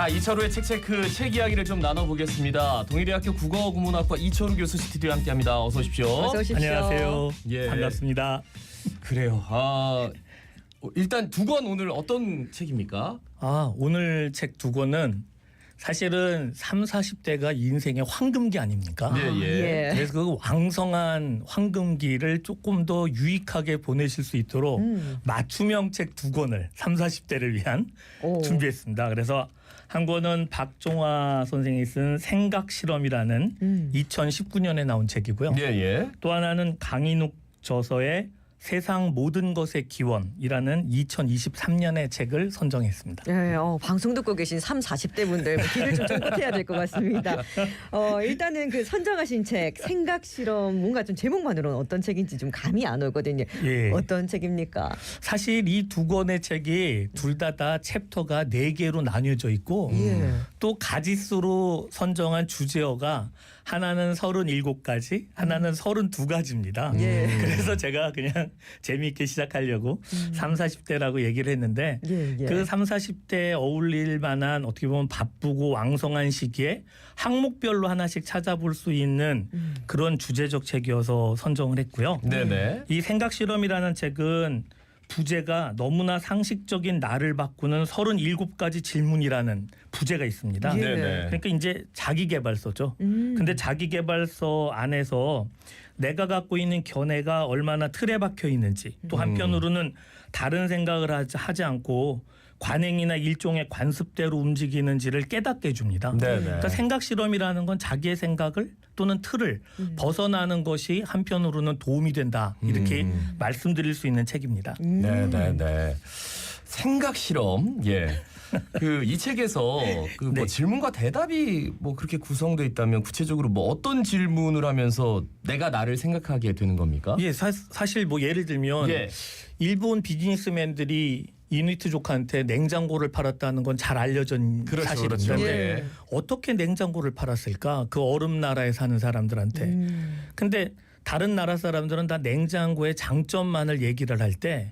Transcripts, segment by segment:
자, 이철우의 책체크 책 이야기를 좀 나눠보겠습니다. 동일대학교 국어국문학과 이철우 교수 스튜디오에 함께합니다. 어서 오십시오. 어서 오십시오. 안녕하세요. 예. 반갑습니다. 그래요. 일단 두 권 오늘 어떤 책입니까? 오늘 책 두 권은 사실은 3, 40대가 인생의 황금기 아닙니까? 예. 그래서 그 왕성한 황금기를 조금 더 유익하게 보내실 수 있도록 맞춤형 책 두 권을 3, 40대를 위한 준비했습니다. 그래서 한 권은 박종화 선생이 쓴 생각실험이라는 2019년에 나온 책이고요. 예. 또 하나는 강인욱 저서의 세상 모든 것의 기원이라는 2023년의 책을 선정했습니다. 네, 방송 듣고 계신 3, 40대 분들 귀를 좀 쫑긋해야 될 것 같습니다. 일단은 그 선정하신 책 생각실험 뭔가 좀 제목만으로는 어떤 책인지 좀 감이 안 오거든요. 예. 어떤 책입니까? 사실 이 두 권의 책이 둘 다 챕터가 4개로 나뉘어져 있고 또 가지수로 선정한 주제어가 하나는 37가지, 하나는 32가지입니다. 그래서 제가 그냥 재미있게 시작하려고 3, 40대라고 얘기를 했는데 그 3, 40대에 어울릴 만한 어떻게 보면 바쁘고 왕성한 시기에 항목별로 하나씩 찾아볼 수 있는 그런 주제적 책이어서 선정을 했고요. 네네. 이 생각실험이라는 책은 부제가 너무나 상식적인 나를 바꾸는 37가지 질문이라는 부제가 있습니다. 네네. 그러니까 이제 자기계발서죠. 근데 자기계발서 안에서 내가 갖고 있는 견해가 얼마나 틀에 박혀 있는지 또 한편으로는 다른 생각을 하지 않고 관행이나 일종의 관습대로 움직이는지를 깨닫게 해줍니다. 네네. 그러니까 생각 실험이라는 건 자기의 생각을 또는 틀을 벗어나는 것이 한편으로는 도움이 된다. 이렇게 말씀드릴 수 있는 책입니다. 네네네. 생각 실험. 예. 이 책에서 그 뭐 네. 질문과 대답이 뭐 그렇게 구성돼 있다면 구체적으로 뭐 어떤 질문을 하면서 내가 나를 생각하게 되는 겁니까? 예, 사실 뭐 예를 들면 일본 비즈니스맨들이 이누이트족한테 냉장고를 팔았다는 건 잘 알려진 사실인데 그렇죠. 어떻게 냉장고를 팔았을까? 그 얼음 나라에 사는 사람들한테. 근데 다른 나라 사람들은 다 냉장고의 장점만을 얘기를 할 때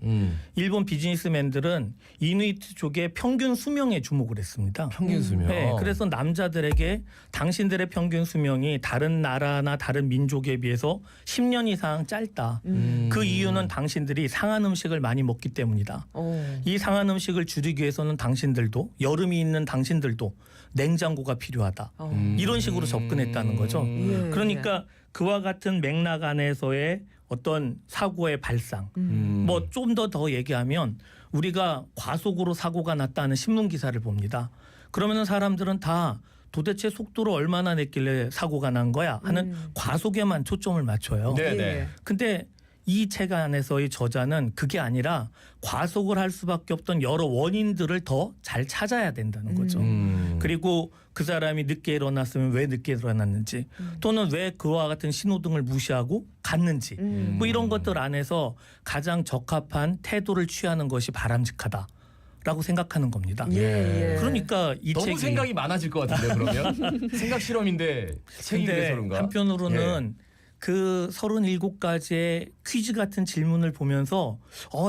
일본 비즈니스맨들은 이누이트족의 평균 수명에 주목을 했습니다. 평균 수명. 네, 그래서 남자들에게 당신들의 평균 수명이 다른 나라나 다른 민족에 비해서 10년 이상 짧다. 그 이유는 당신들이 상한 음식을 많이 먹기 때문이다. 이 상한 음식을 줄이기 위해서는 당신들도 여름이 있는 당신들도 냉장고가 필요하다. 이런 식으로 접근했다는 거죠. 그러니까 그와 같은 맥락 안에서의 어떤 사고의 발상. 뭐 좀 더 얘기하면 우리가 과속으로 사고가 났다는 신문 기사를 봅니다. 그러면 사람들은 다 도대체 속도를 얼마나 냈길래 사고가 난 거야 하는 과속에만 초점을 맞춰요. 네네. 근데 이 책 안에서의 저자는 그게 아니라 과속을 할 수밖에 없던 여러 원인들을 더 잘 찾아야 된다는 거죠. 그리고 그 사람이 늦게 일어났으면 왜 늦게 일어났는지 또는 왜 그와 같은 신호등을 무시하고 갔는지 뭐 이런 것들 안에서 가장 적합한 태도를 취하는 것이 바람직하다. 라고 생각하는 겁니다. 그러니까 이 너무 책이 생각이 많아질 것 같은데 그러면 생각 실험인데 책이 근데 그래서 그런가? 한편으로는 그 37가지의 퀴즈 같은 질문을 보면서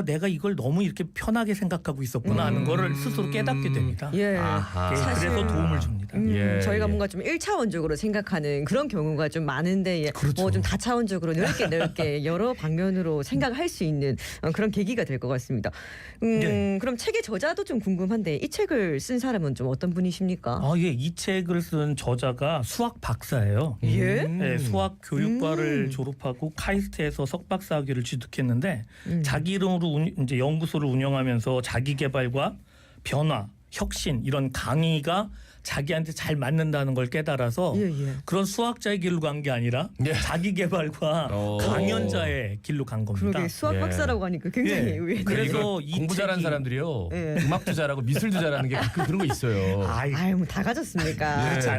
내가 이걸 너무 이렇게 편하게 생각하고 있었구나 하는 거를 스스로 깨닫게 됩니다. 아하. 그래서 도움을 줍니다. 저희가 뭔가 좀 1차원적으로 생각하는 그런 경우가 좀 많은데 그렇죠. 뭐 좀 다차원적으로 넓게 여러 방면으로 생각할 수 있는 그런 계기가 될 것 같습니다. 그럼 책의 저자도 좀 궁금한데 이 책을 쓴 사람은 좀 어떤 분이십니까? 이 책을 쓴 저자가 수학 박사예요. 네, 수학 교육과를 졸업하고 카이스트에서 석박사 학위를 취득했는데 자기 이름으로 이제 연구소를 운영하면서 자기 개발과 변화, 혁신 이런 강의가 자기한테 잘 맞는다는 걸 깨달아서 그런 수학자의 길로 간 게 아니라 자기 개발과 강연자의 길로 간 겁니다. 그러게 수학 박사라고 하니까 굉장히 의외네요. 그래서 이 공부 잘하는 사람들이요. 음악도 잘하고 미술도 잘하는 게 그런 거 있어요. 아유, 뭐 다 가졌습니까? 그렇지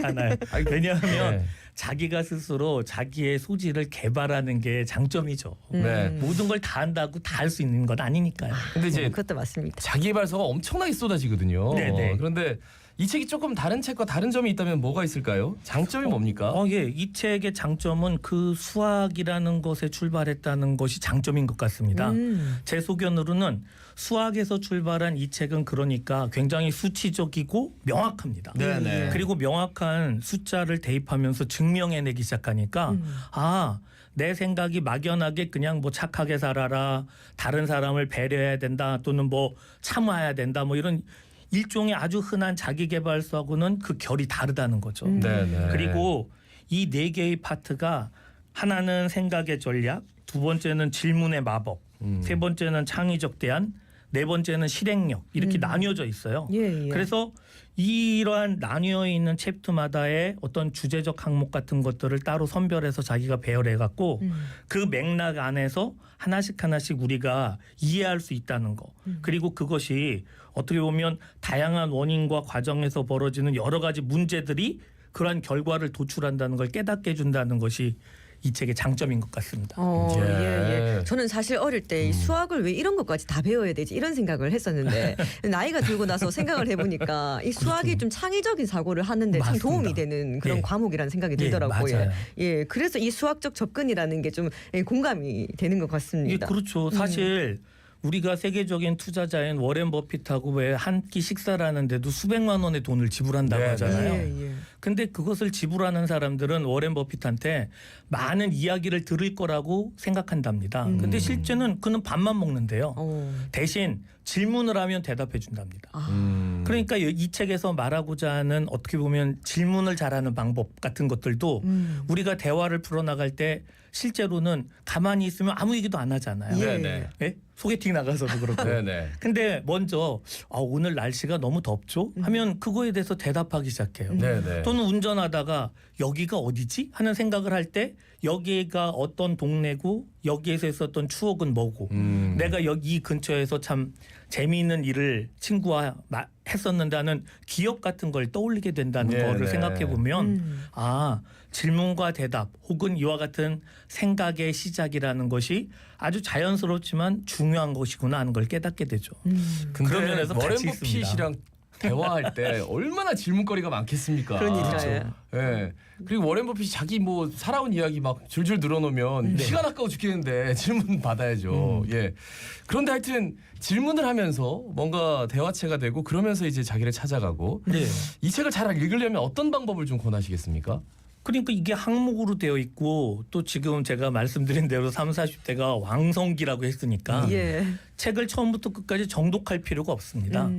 않아요. 왜냐하면 자기가 스스로 자기의 소질을 개발하는 게 장점이죠. 모든 걸 다 한다고 다 할 수 있는 건 아니니까요. 근데 이제 그것도 맞습니다. 자기개발서가 엄청나게 쏟아지거든요. 네네. 그런데 이 책이 조금 다른 책과 다른 점이 있다면 뭐가 있을까요? 장점이 뭡니까? 예. 이 책의 장점은 그 수학이라는 것에 출발했다는 것이 장점인 것 같습니다. 제 소견으로는 수학에서 출발한 이 책은 그러니까 굉장히 수치적이고 명확합니다. 네네. 그리고 명확한 숫자를 대입하면서 증명해내기 시작하니까 내 생각이 막연하게 그냥 뭐 착하게 살아라, 다른 사람을 배려해야 된다, 또는 뭐 참아야 된다, 뭐 이런 일종의 아주 흔한 자기계발서하고는 그 결이 다르다는 거죠. 네네. 그리고 이 4개의 파트가 하나는 생각의 전략, 두 번째는 질문의 마법, 세 번째는 창의적 대안, 네 번째는 실행력 이렇게 나뉘어져 있어요. 예. 그래서 이러한 나뉘어 있는 챕터마다의 어떤 주제적 항목 같은 것들을 따로 선별해서 자기가 배열해 갖고 그 맥락 안에서 하나씩 우리가 이해할 수 있다는 거. 그리고 그것이 어떻게 보면 다양한 원인과 과정에서 벌어지는 여러 가지 문제들이 그러한 결과를 도출한다는 걸 깨닫게 해준다는 것이 이 책의 장점인 것 같습니다. 예. 저는 사실 어릴 때 이 수학을 왜 이런 것까지 다 배워야 되지 이런 생각을 했었는데 나이가 들고 나서 생각을 해보니까 이 수학이 좀 창의적인 사고를 하는데 참 맞습니다. 도움이 되는 그런 예. 과목이라는 생각이 들더라고요. 맞아요. 예, 그래서 이 수학적 접근이라는 게 좀 공감이 되는 것 같습니다. 그렇죠. 사실 우리가 세계적인 투자자인 워렌 버핏하고 왜 한 끼 식사를 하는데도 수백만 원의 돈을 지불한다고 네, 하잖아요. 예. 근데 그것을 지불하는 사람들은 워렌 버핏한테 많은 이야기를 들을 거라고 생각한답니다. 근데 실제는 그는 밥만 먹는데요. 대신 질문을 하면 대답해 준답니다. 그러니까 이 책에서 말하고자 하는 어떻게 보면 질문을 잘하는 방법 같은 것들도 우리가 대화를 풀어나갈 때 실제로는 가만히 있으면 아무 얘기도 안 하잖아요. 네네. 예? 소개팅 나가서도 그렇고. 네네. 근데 먼저 오늘 날씨가 너무 덥죠? 하면 그거에 대해서 대답하기 시작해요. 네네. 또는 운전하다가 여기가 어디지? 하는 생각을 할 때 여기가 어떤 동네고 여기에서 있었던 추억은 뭐고 내가 여기 이 근처에서 참 재미있는 일을 친구와 했었는데 하는 기억 같은 걸 떠올리게 된다는 네네. 거를 생각해 보면 질문과 대답 혹은 이와 같은 생각의 시작이라는 것이 아주 자연스럽지만 중요한 것이구나 하는 걸 깨닫게 되죠. 근데 그런 면에서 워렌 가치 있습니다. 버핏이랑 대화할 때 얼마나 질문거리가 많겠습니까? 그러니까요. 예. 그리고 워렌 버핏이 자기 뭐 살아온 이야기 막 줄줄 늘어놓으면 시간 아까워 죽겠는데 질문 받아야죠. 예. 그런데 하여튼 질문을 하면서 뭔가 대화체가 되고 그러면서 이제 자기를 찾아가고 네. 이 책을 잘 읽으려면 어떤 방법을 좀 권하시겠습니까? 그러니까 이게 항목으로 되어 있고 또 지금 제가 말씀드린 대로 30, 40대가 왕성기라고 했으니까 예. 책을 처음부터 끝까지 정독할 필요가 없습니다.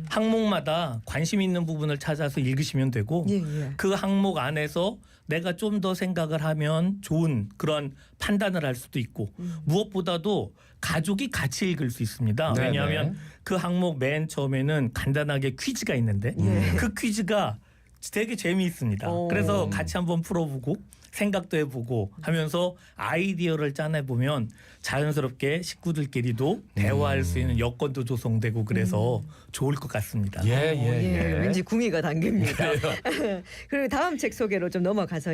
항목마다 관심 있는 부분을 찾아서 읽으시면 되고 예. 그 항목 안에서 내가 좀 더 생각을 하면 좋은 그런 판단을 할 수도 있고 무엇보다도 가족이 같이 읽을 수 있습니다. 네네. 왜냐하면 그 항목 맨 처음에는 간단하게 퀴즈가 있는데 그 퀴즈가 되게 재미있습니다. 그래서 같이 한번 풀어보고 생각도 해보고 하면서 아이디어를 짜내보면 자연스럽게 식구들끼리도 대화할 수 있는 여건도 조성되고 그래서 좋을 것 같습니다. 예. 왠지 구미가 당깁니다. 그리고 다음 책 소개로 좀 넘어가서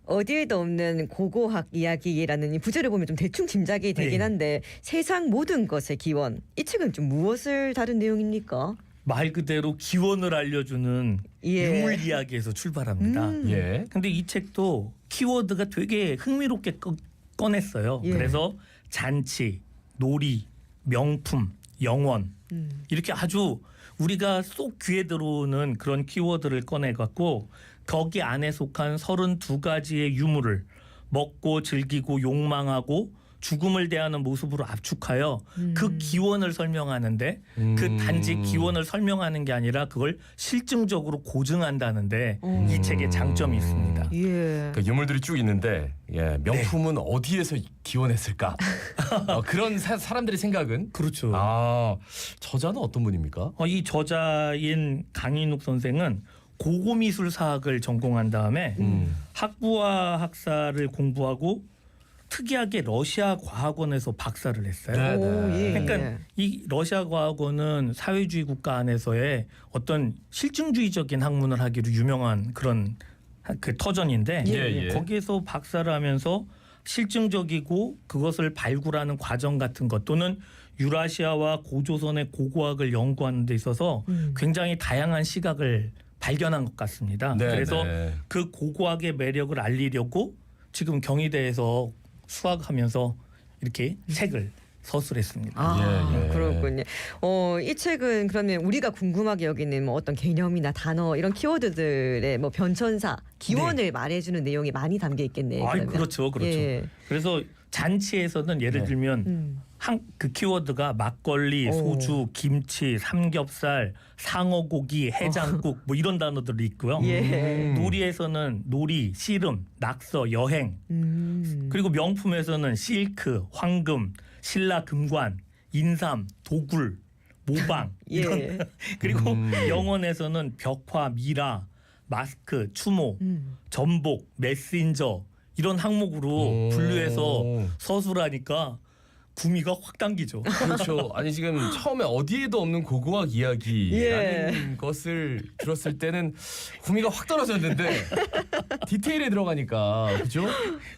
어디에도 없는 고고학 이야기라는 이 부제를 보면 좀 대충 짐작이 되긴 한데 세상 모든 것의 기원. 이 책은 좀 무엇을 다룬 내용입니까? 말 그대로 기원을 알려주는 유물 이야기에서 출발합니다. 예. 근데 이 책도 키워드가 되게 흥미롭게 꺼냈어요. 그래서 잔치, 놀이, 명품, 영원 이렇게 아주 우리가 쏙 귀에 들어오는 그런 키워드를 꺼내갖고 거기 안에 속한 32가지의 유물을 먹고 즐기고 욕망하고 죽음을 대하는 모습으로 압축하여 그 기원을 설명하는데 그 단지 기원을 설명하는 게 아니라 그걸 실증적으로 고증한다는데 이 책에 장점이 있습니다. 그러니까 유물들이 쭉 있는데 명품은 어디에서 기원했을까? 그런 사람들의 생각은 그렇죠. 저자는 어떤 분입니까? 이 저자인 강인욱 선생은 고고미술사학을 전공한 다음에 학부와 학사를 공부하고 특이하게 러시아 과학원에서 박사를 했어요. 그러니까 이 러시아 과학원은 사회주의 국가 안에서의 어떤 실증주의적인 학문을 하기로 유명한 그런 그 터전인데 거기에서 박사를 하면서 실증적이고 그것을 발굴하는 과정 같은 것 또는 유라시아와 고조선의 고고학을 연구하는 데 있어서 굉장히 다양한 시각을 발견한 것 같습니다. 네, 그래서 네. 그 고고학의 매력을 알리려고 지금 경희대에서 수학하면서 이렇게 책을 서술했습니다. 아, 예, 예. 그렇군요. 이 책은 그러면 우리가 궁금하게 여기는 뭐 어떤 개념이나 단어 이런 키워드들의 뭐 변천사, 기원을 말해주는 내용이 많이 담겨 있겠네요. 아, 그러면. 그렇죠, 그렇죠. 예. 그래서 잔치에서는 예를 네. 들면 그 키워드가 막걸리, 오. 소주, 김치, 삼겹살, 상어고기, 해장국 뭐 이런 단어들이 있고요. 예. 놀이에서는 놀이, 씨름, 낙서, 여행. 그리고 명품에서는 실크, 황금, 신라 금관, 인삼, 도굴, 모방 예. 이런. 그리고 영원에서는 벽화, 미라, 마스크, 추모, 전복, 메신저 이런 항목으로 분류해서 서술하니까 구미가 확 당기죠. 그렇죠. 아니 지금 처음에 어디에도 없는 고고학 이야기라는 것을 들었을 때는 구미가 확 떨어졌는데 디테일에 들어가니까 그죠?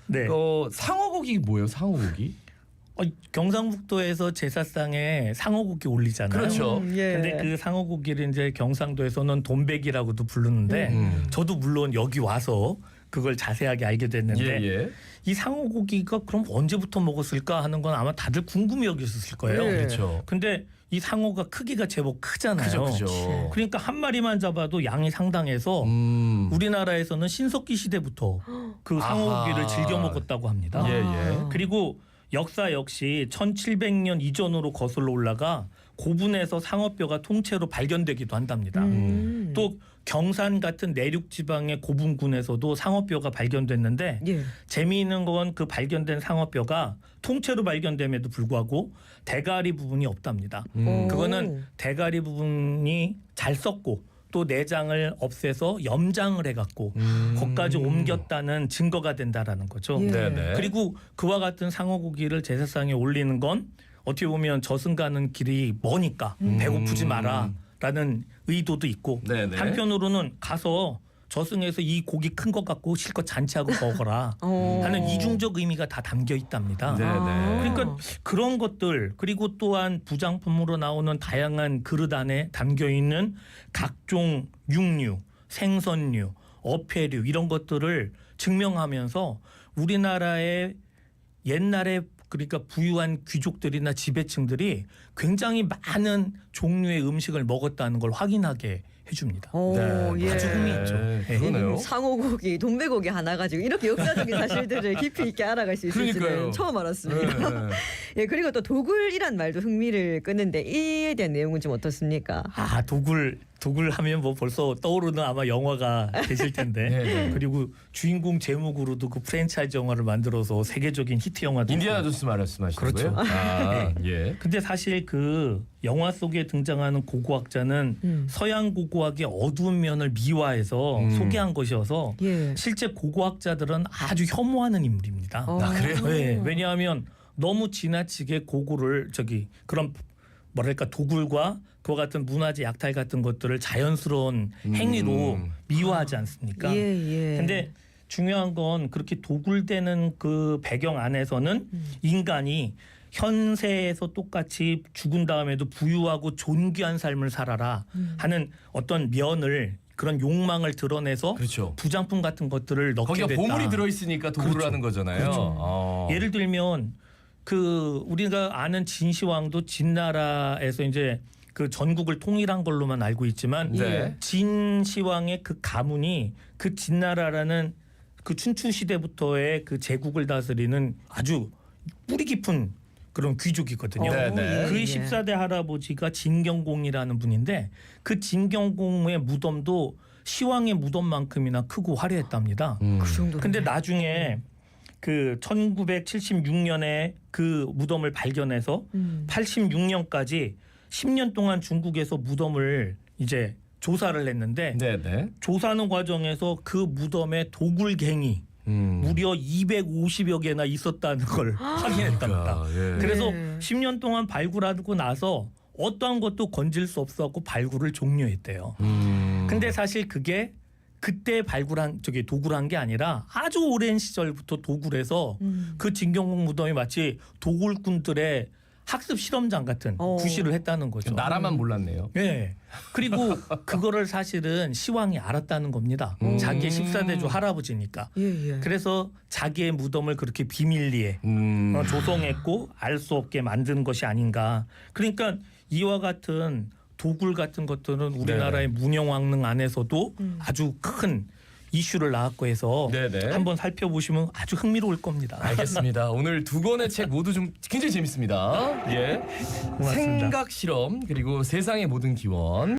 네. 상어고기 뭐예요? 상어고기? 경상북도에서 제사상에 상어고기 올리잖아요. 그렇죠. 예. 근데 그 상어고기를 이제 경상도에서는 돈백이라고도 부르는데 저도 물론 여기 와서 그걸 자세하게 알게 됐는데 예. 이 상어고기가 그럼 언제부터 먹었을까 하는 건 아마 다들 궁금해 여겼을 거예요. 네. 그렇죠. 근데 이 상어가 크기가 제법 크잖아요. 그죠. 그러니까 한 마리만 잡아도 양이 상당해서 우리나라에서는 신석기 시대부터 그 상어고기를 아하. 즐겨 먹었다고 합니다. 예. 그리고 역사 역시 1700년 이전으로 거슬러 올라가 고분에서 상어뼈가 통째로 발견되기도 한답니다. 또 경산 같은 내륙 지방의 고분군에서도 상어뼈가 발견됐는데 예. 재미있는 건 그 발견된 상어뼈가 통째로 발견됨에도 불구하고 대가리 부분이 없답니다. 그거는 대가리 부분이 잘 썩고 또 내장을 없애서 염장을 해갖고 거기까지 옮겼다는 증거가 된다라는 거죠. 예. 네네. 그리고 그와 같은 상어고기를 제사상에 올리는 건 어떻게 보면 저승 가는 길이 머니까 배고프지 마라라는 의도도 있고 네네. 한편으로는 가서 저승에서 이 고기 큰 것 갖고 실컷 잔치하고 먹어라 하는 이중적 의미가 다 담겨 있답니다. 네네. 그러니까 그런 것들 그리고 또한 부장품으로 나오는 다양한 그릇 안에 담겨 있는 각종 육류, 생선류, 어패류 이런 것들을 증명하면서 우리나라의 옛날에 그러니까 부유한 귀족들이나 지배층들이 굉장히 많은 종류의 음식을 먹었다는 걸 확인하게 해줍니다. 예. 아주 흥미있죠. 그러네요. 상어고기, 돈배고기 하나 가지고 이렇게 역사적인 사실들을 깊이 있게 알아갈 수 있을지는 그러니까요. 처음 알았습니다. 네. 예, 그리고 또 도굴이란 말도 흥미를 끄는데 이에 대한 내용은 좀 어떻습니까? 아 도굴 하면 뭐 벌써 떠오르는 아마 영화가 되실 텐데 네. 그리고 주인공 제목으로도 그 프랜차이즈 영화를 만들어서 세계적인 히트 영화도 인디아나 있고. 존스 말씀하시는 그렇죠. 거예요? 아, 예. 근데 사실 그 영화 속에 등장하는 고고학자는 서양 고고학의 어두운 면을 미화해서 소개한 것이어서 예. 실제 고고학자들은 아주 혐오하는 인물입니다. 아, 그래요? 네, 왜냐하면 너무 지나치게 고고를 그런 뭐랄까 도굴과 그와 같은 문화재 약탈 같은 것들을 자연스러운 행위로 미화하지 않습니까? 예. 근데 중요한 건 그렇게 도굴되는 그 배경 안에서는 인간이 현세에서 똑같이 죽은 다음에도 부유하고 존귀한 삶을 살아라 하는 어떤 면을 그런 욕망을 드러내서 그렇죠. 부장품 같은 것들을 넣게 거기가 됐다. 보물이 들어있으니까 도굴을 그렇죠. 하는 거잖아요. 그렇죠. 예를 들면 그 우리가 아는 진시황도 진나라에서 이제 그 전국을 통일한 걸로만 알고 있지만 네. 진시황의 그 가문이 그 진나라라는 그 춘추 시대부터의 그 제국을 다스리는 아주 뿌리 깊은 그런 귀족이거든요. 네. 그 14대 할아버지가 진경공이라는 분인데 그 진경공의 무덤도 시황의 무덤만큼이나 크고 화려했답니다. 그 정도. 근데 나중에 그 1976년에 그 무덤을 발견해서 86년까지 10년 동안 중국에서 무덤을 이제 조사를 했는데 네네. 조사하는 과정에서 그 무덤에 도굴갱이 무려 250여 개나 있었다는 걸 확인했답니다. 예. 그래서 네. 10년 동안 발굴하고 나서 어떠한 것도 건질 수 없었고 발굴을 종료했대요. 근데 사실 그게 그때 도굴한 게 아니라 아주 오랜 시절부터 도굴해서 그 진경공 무덤이 마치 도굴꾼들의 학습 실험장 같은 구실을 했다는 거죠. 나라만 몰랐네요. 네. 그리고 그거를 사실은 시왕이 알았다는 겁니다. 자기의 14대조 할아버지니까. 예, 예. 그래서 자기의 무덤을 그렇게 비밀리에 조성했고 알 수 없게 만든 것이 아닌가. 그러니까 이와 같은 도굴 같은 것들은 우리나라의 문영왕릉 안에서도 아주 큰 이슈를 낳았고 해서 네네. 한번 살펴보시면 아주 흥미로울 겁니다. 알겠습니다. 오늘 두 권의 책 모두 좀 굉장히 재밌습니다. 예. 고맙습니다. 생각 실험 그리고 세상의 모든 기원.